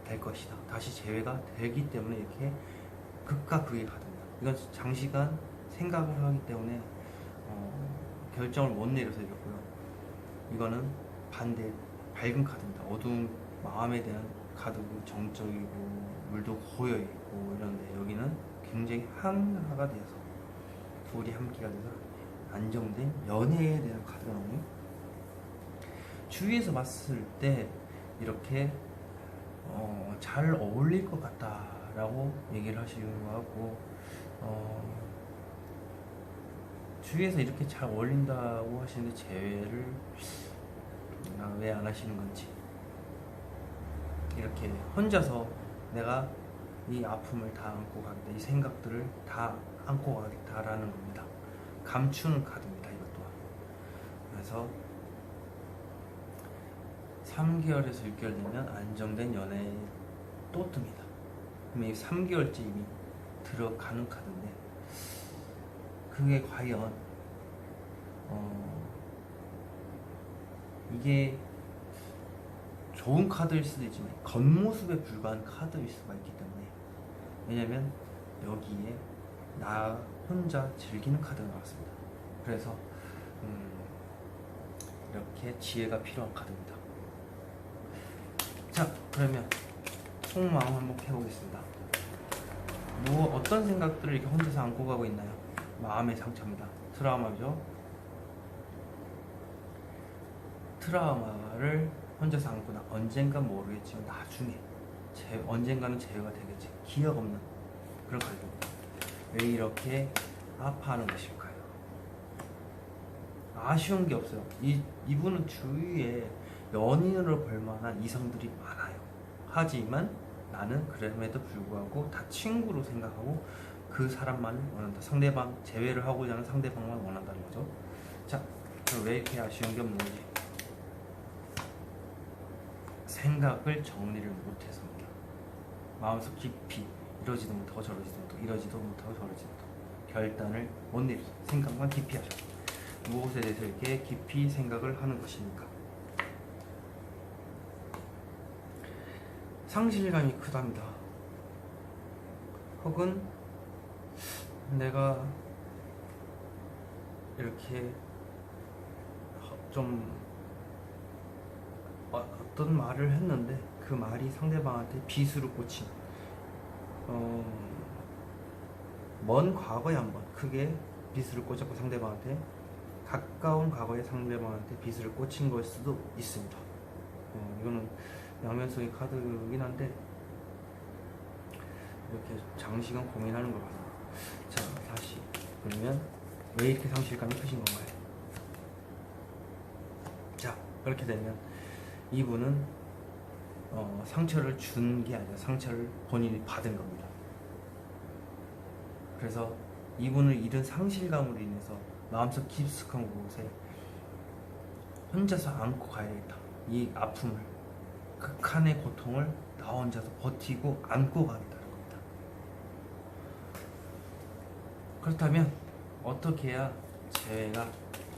될 것이다. 다시 재회가 되기 때문에 이렇게 극과 극의 카드입니다. 이건 장시간 생각을 하기 때문에 결정을 못 내려서 이렇고요. 이거는 반대 밝은 카드입니다. 어두운 마음에 대한 카드고 정적이고 물도 고여있고 이런데 여기는 굉장히 한화가 돼서 둘이 함께가 돼서 안정된 연애에 대한 카드가 나오네요. 주위에서 봤을 때 이렇게 잘 어울릴 것 같다라고 얘기를 하시는 것 같고, 주위에서 이렇게 잘 어울린다고 하시는데 제외를 왜 안 하시는 건지, 이렇게 혼자서 내가 이 아픔을 다 안고 가겠다, 이 생각들을 다 안고 가겠다라는 겁니다. 감추는 카드입니다, 이것 또한. 그래서 3개월에서 6개월 되면 안정된 연애에 또 뜹니다. 그러면 이 3개월째 이미 들어가는 카드인데, 그게 과연 이게 좋은 카드일 수도 있지만 겉모습에 불과한 카드일 수가 있기 때문에, 왜냐면 여기에 나 혼자 즐기는 카드가 나왔습니다. 그래서 이렇게 지혜가 필요한 카드입니다. 자, 그러면 속마음 한번 해보겠습니다. 어떤 생각들을 이렇게 혼자서 안고 가고 있나요? 마음의 상처입니다. 트라우마죠. 트라우마를 혼자서 안고 언젠간 모르겠지만 나중에 언젠가는 제어가 되겠지. 기억 없는 그런 카드입니다. 왜 이렇게 아파하는 것일까요? 아쉬운 게 없어요. 이분은 주위에 연인으로 볼만한 이성들이 많아요. 하지만 나는 그럼에도 불구하고 다 친구로 생각하고 그 사람만을 원한다. 상대방 제외를 하고자 하는 상대방만 원한다는 거죠. 자, 그럼 왜 이렇게 아쉬운 게 없는 건지. 생각을 정리를 못해서입니다. 마음속 깊이 이러지도 못하고 저러지도 못하고 이러지도 못하고 저러지도 못하고 결단을 못 내리죠. 생각만 깊이 하죠. 무엇에 대해서 이렇게 깊이 생각을 하는 것입니까? 상실감이 크답니다. 혹은 내가 이렇게 좀 어떤 말을 했는데 그 말이 상대방한테 비수를 꽂힌, 먼 과거에 한번 크게 비수를 꽂았고 상대방한테, 가까운 과거에 상대방한테 비수를 꽂힌 걸 수도 있습니다. 이거는 양면성의 카드이긴 한데 이렇게 장시간 고민하는 걸 봐서, 자, 다시 그러면 왜 이렇게 상실감이 크신 건가요? 자, 그렇게 되면 이분은 상처를 준 게 아니라 상처를 본인이 받은 겁니다. 그래서 이분을 잃은 상실감으로 인해서 마음속 깊숙한 곳에 혼자서 안고 가야겠다. 이 아픔을, 극한의 고통을 나 혼자서 버티고 안고 가겠다는 겁니다. 그렇다면 어떻게 해야 재회가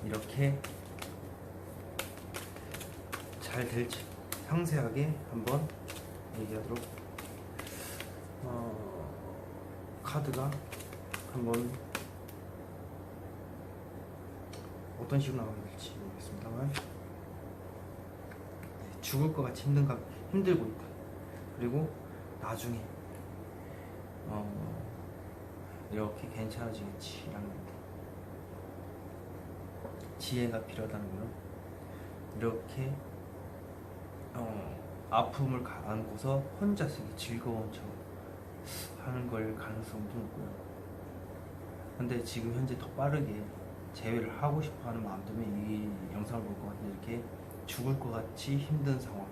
이렇게 잘 될지 상세하게 한번 얘기하도록, 카드가 한번 어떤 식으로 나오게 될지 모르겠습니다만, 죽을 것 같이 힘들고 있다. 그리고 나중에 이렇게 괜찮아지겠지라는 겁니다. 지혜가 필요하다는 거는 이렇게 아픔을 안고서 혼자서 즐거운 척 하는 걸 가능성도 높고요. 근데 지금 현재 더 빠르게 재회를 하고 싶어 하는 마음 때문에 이 영상을 볼 것 같은데, 이렇게 죽을 것 같이 힘든 상황,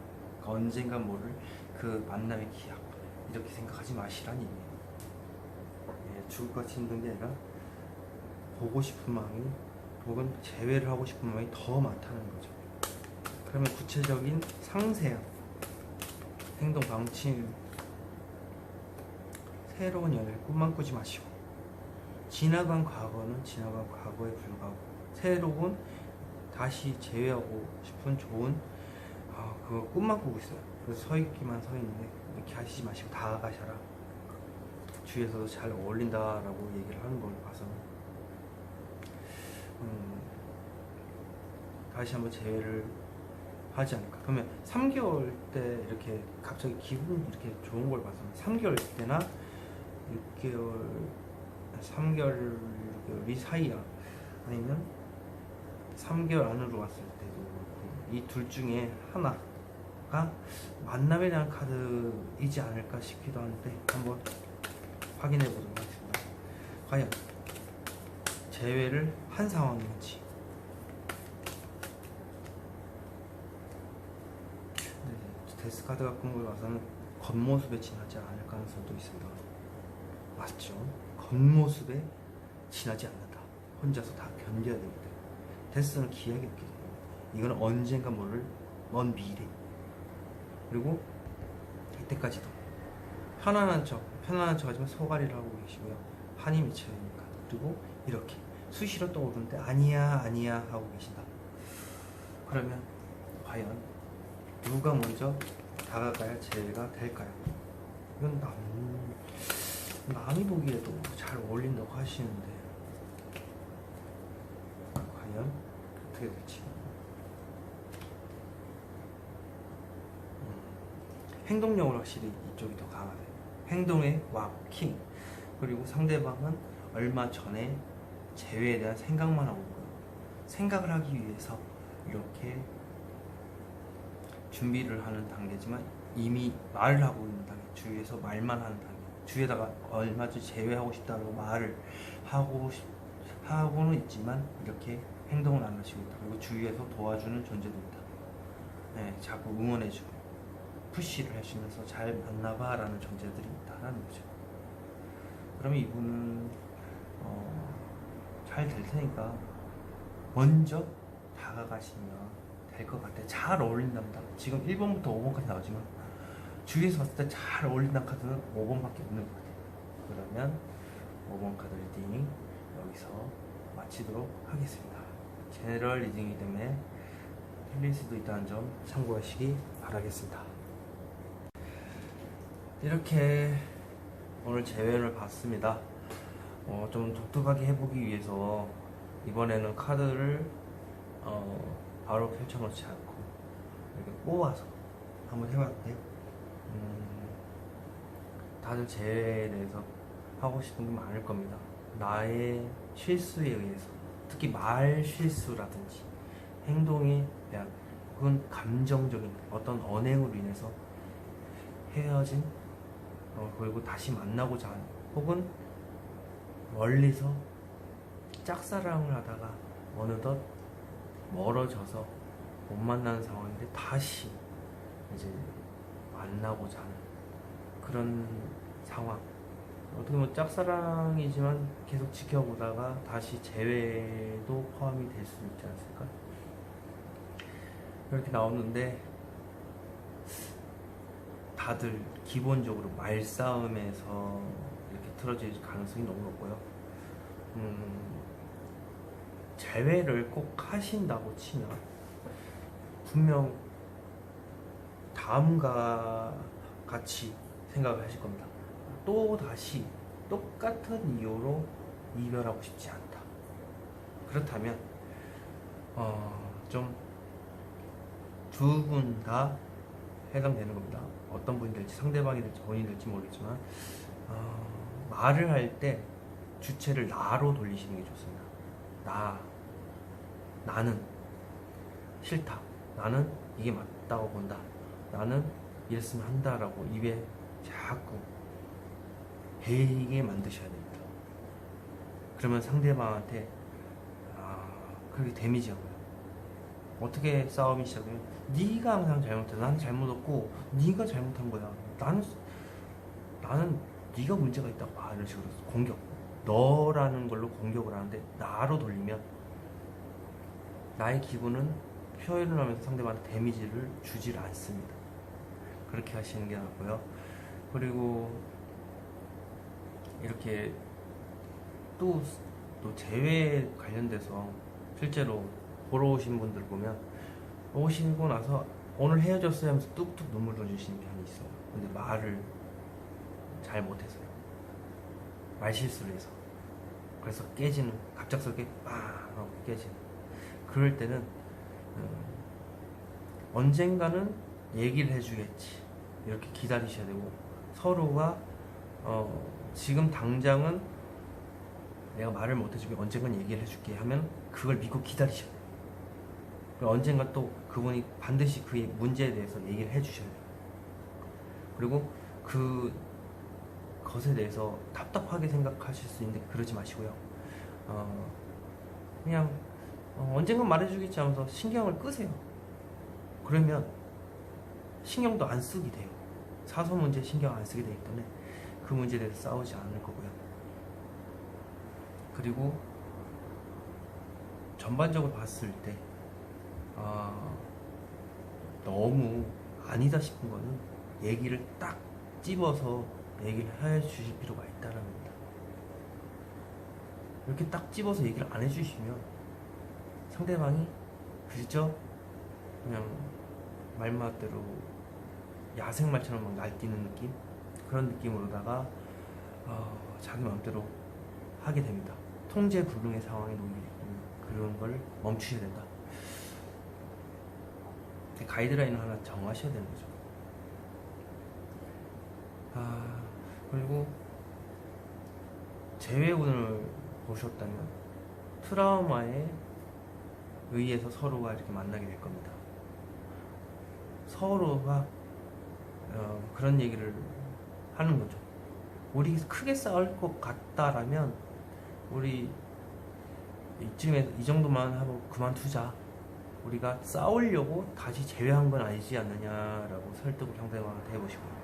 언젠가 모를 그 만남의 기약, 이렇게 생각하지 마시라는 얘기예요. 죽을 것 같이 힘든 게 아니라 보고 싶은 마음이, 혹은 재회를 하고 싶은 마음이 더 많다는 거죠. 그러면 구체적인 상세한 행동 방침, 새로운 연애를 꿈만 꾸지 마시고, 지나간 과거는 지나간 과거에 불과하고, 새로운 다시 재회하고 싶은 좋은 그거 꿈만 꾸고 있어요. 그래서 서 있기만 서 있는데 이렇게 하시지 마시고 다가가셔라. 주위에서도 잘 어울린다라고 얘기를 하는 걸 봐서는 다시 한번 재회를 하지 않을까. 그러면 3개월 때 이렇게 갑자기 기분이 이렇게 좋은 걸 봐서는 3개월 때나 6개월, 3개월이 사이야, 아니면 3개월 안으로 왔을 때도 이 둘 중에 하나, 만남에 대한 카드이지 않을까 싶기도 한데 한번 확인해 보도록 하겠습니다. 과연 재회를 한 상황인지. 데스 카드가 끈 거 봐서는 겉모습에 지나지 않을 가능성도 있습니다. 맞죠? 겉모습에 지나지 않는다. 혼자서 다 견뎌야 됩니다. 데스는 기약이 없기 때문에 이거는 언젠가 모를 먼 미래. 그리고 이때까지도 편안한 척 하지만 소가리를 하고 계시고요. 한이 맺혀있는 카드. 그리고 이렇게 수시로 떠오르는데 아니야 하고 계신다. 그러면 과연 누가 먼저 다가가야 재회가 될까요? 이건 남이 보기에도 잘 어울린다고 하시는데 과연 어떻게 될지. 행동력으로 확실히 이쪽이 더 강하네요. 행동의 킹. 그리고 상대방은 얼마 전에 재회에 대한 생각만 하고 있고요. 생각을 하기 위해서 이렇게 준비를 하는 단계지만 이미 말을 하고 있는 단계, 주위에서 말만 하는 단계, 주위에다가 얼마 전에 제외하고 싶다고 말을 하고는 있지만 이렇게 행동을 안 하시고 있다. 그리고 주위에서 도와주는 존재들이다. 네, 자꾸 응원해주고 푸시를 하시면서 잘 만나봐 라는 존재들이 있다라는 거죠. 그러면 이분은 잘 될 테니까 먼저 다가가시면 될 것 같아요. 잘 어울린답니다. 지금 1번부터 5번까지 나오지만 주위에서 봤을 때 잘 어울린다는 카드는 5번밖에 없는 것 같아요. 그러면 5번 카드 리딩 여기서 마치도록 하겠습니다. 제너럴 리딩이기 때문에 틀릴 수도 있다는 점 참고하시기 바라겠습니다. 이렇게 오늘 재회를 봤습니다. 좀 독특하게 해보기 위해서 이번에는 카드를 바로 펼쳐놓지 않고 이렇게 뽑아서 한번 해봤는데요. 다들 재회에 대해서 하고 싶은 게 많을 겁니다. 나의 실수에 의해서, 특히 말 실수라든지 행동에 대한 혹은 감정적인 어떤 언행으로 인해서 헤어진 그리고 다시 만나고자 하는, 혹은 멀리서 짝사랑을 하다가 어느덧 멀어져서 못 만나는 상황인데 다시 이제 만나고자 하는 그런 상황. 어떻게 보면 짝사랑이지만 계속 지켜보다가 다시 재회도 포함이 될 수 있지 않습니까? 이렇게 나오는데 다들 기본적으로 말싸움에서 이렇게 틀어질 가능성이 너무 높고요. 재회를 꼭 하신다고 치면 분명 다음과 같이 생각을 하실 겁니다. 또 다시 똑같은 이유로 이별하고 싶지 않다. 그렇다면 좀 두 분 다 해당되는 겁니다. 어떤 분이 될지, 상대방이 될지 본인이 될지 모르겠지만 말을 할 때 주체를 나로 돌리시는 게 좋습니다. 나는 싫다. 나는 이게 맞다고 본다. 나는 이랬으면 한다라고 입에 자꾸 배이게 만드셔야 됩니다. 그러면 상대방한테 그렇게 데미지하고요. 어떻게 싸움이 시작되면 네가 항상 잘못해. 나는 잘못 없고 네가 잘못한 거야. 나는 네가 문제가 있다고 이런 식으로 공격. 너라는 걸로 공격을 하는데 나로 돌리면 나의 기분은 표현을 하면서 상대방한테 데미지를 주질 않습니다. 그렇게 하시는 게 낫고요. 그리고 이렇게 또 재회 관련돼서 실제로 보러 오신 분들 보면 오시고 나서 오늘 헤어졌어요 하면서 뚝뚝 눈물 흘려주시는 편이 있어요. 근데 말을 잘 못해서요. 말 실수를 해서. 그래서 깨지는, 갑작스럽게 빵 하고 깨지는. 그럴 때는 언젠가는 얘기를 해주겠지. 이렇게 기다리셔야 되고, 서로가 지금 당장은 내가 말을 못해주면 언젠간 얘기를 해줄게 하면 그걸 믿고 기다리셔야 돼요. 그리고 언젠가 또 그분이 반드시 그 문제에 대해서 얘기를 해주셔야 돼요. 그리고 그 것에 대해서 답답하게 생각하실 수 있는데 그러지 마시고요. 그냥 언젠가 말해주겠지 하면서 신경을 끄세요. 그러면 신경도 안 쓰게 돼요. 사소 문제에 신경 안 쓰게 되기 때문에 그 문제에 대해서 싸우지 않을 거고요. 그리고 전반적으로 봤을 때 너무 아니다 싶은 거는 얘기를 딱 집어서 얘기를 해주실 필요가 있다는 겁니다. 이렇게 딱 집어서 얘기를 안 해주시면 상대방이 그저 그냥 말마대로 야생말처럼 막 날뛰는 느낌? 그런 느낌으로다가 자기 마음대로 하게 됩니다. 통제 불능의 상황에 놓이게 되면 그런 걸 멈추셔야 된다. 가이드라인을 하나 정하셔야 되는 거죠. 그리고 재회운을 보셨다면 트라우마에 의해서 서로가 이렇게 만나게 될 겁니다. 서로가 그런 얘기를 하는 거죠. 우리 크게 싸울 것 같다라면 우리 이쯤에 이 정도만 하고 그만두자. 우리가 싸우려고 다시 재회한 건 아니지 않느냐라고 설득을 상대방한테 해보시고요.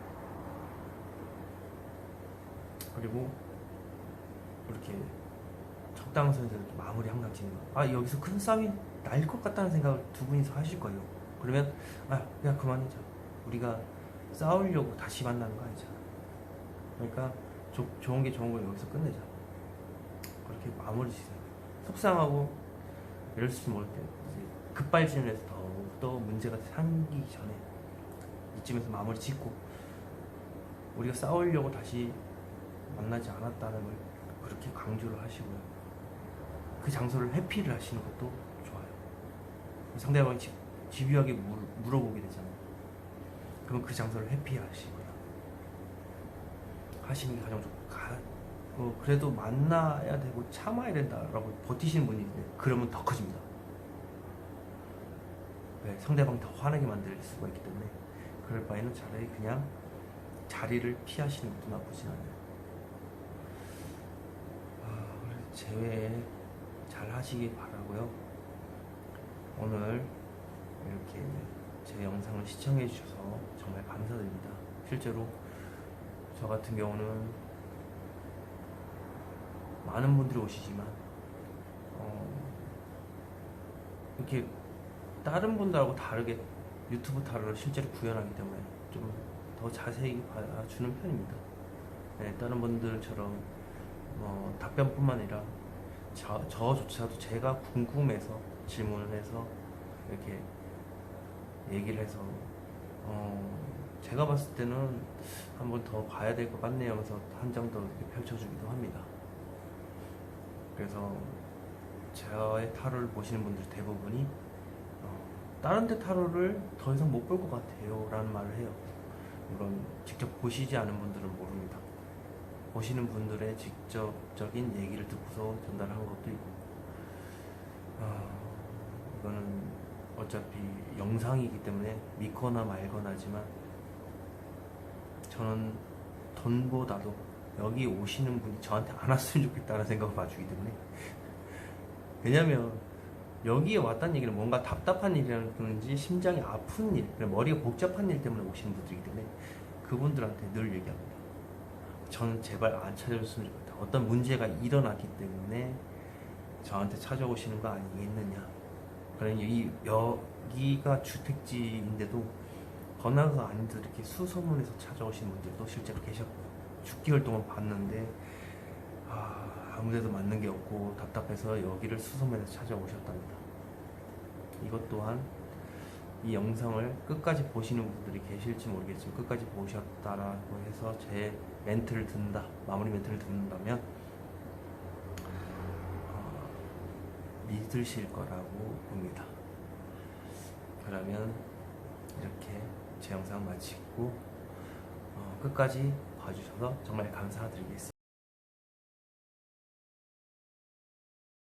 그리고 이렇게 적당한 선에서 이렇게 마무리 항상 짓는 거. 여기서 큰 싸움이 날 것 같다는 생각을 두 분이서 하실 거예요. 그러면 그냥 그만하자. 우리가 싸우려고 다시 만나는 거 아니잖아. 그러니까 좋은 게 좋은 걸 여기서 끝내자. 그렇게 마무리 짓어요. 속상하고 이럴지 모를 때 급발진을 해서 더욱더 문제가 생기기 전에 이쯤에서 마무리 짓고 우리가 싸우려고 다시 만나지 않았다는 걸 그렇게 강조를 하시고요. 그 장소를 회피를 하시는 것도 좋아요. 상대방이 집요하게 물어보게 되잖아요. 그럼 그 장소를 회피하시고요. 하시는 게 가장 좋고, 그래도 만나야 되고 참아야 된다라고 버티시는 분이 있는데 그러면 더 커집니다. 네, 상대방 더 화나게 만들 수가 있기 때문에 그럴 바에는 차라리 그냥 자리를 피하시는 것도 나쁘진 않아요. 재회 잘 하시기 바라고요. 오늘 이렇게 제 영상을 시청해 주셔서 정말 감사드립니다. 실제로 저 같은 경우는 많은 분들이 오시지만 이렇게 다른 분들하고 다르게 유튜브 타로를 실제로 구현하기 때문에 좀 더 자세히 봐주는 편입니다. 네, 다른 분들처럼 답변뿐만 아니라 저조차도 제가 궁금해서 질문을 해서 이렇게 얘기를 해서 제가 봤을 때는 한 번 더 봐야 될 것 같네요 하면서 한 장 더 이렇게 펼쳐주기도 합니다. 그래서 저의 타로를 보시는 분들 대부분이 다른 데 타로를 더 이상 못 볼 것 같아요 라는 말을 해요. 물론 직접 보시지 않은 분들은 모릅니다. 보시는 분들의 직접적인 얘기를 듣고서 전달한 것도 있고, 이거는 어차피 영상이기 때문에 믿거나 말거나지만 저는 돈보다도 여기 오시는 분이 저한테 안 왔으면 좋겠다는 생각을 봐주기 때문에 왜냐면 여기에 왔다는 얘기는 뭔가 답답한 일이라든지 심장이 아픈 일, 머리가 복잡한 일 때문에 오시는 분들이기 때문에 그분들한테 늘 얘기합니다. 저는 제발 안 찾아줬으면 좋겠다. 어떤 문제가 일어났기 때문에 저한테 찾아오시는 거 아니겠느냐. 그러니 여기가 주택지인데도 번화가 아닌데 이렇게 수소문해서 찾아오시는 분들도 실제로 계셨고요. 6개월 동안 봤는데 아무데도 맞는 게 없고 답답해서 여기를 수소문해서 찾아오셨답니다. 이것 또한 이 영상을 끝까지 보시는 분들이 계실지 모르겠지만 끝까지 보셨다라고 해서 제 멘트를 듣는다, 마무리 멘트를 듣는다면 믿으실 거라고 봅니다. 그러면 이렇게 제 영상 마치고 끝까지 봐주셔서 정말 감사드리겠습니다.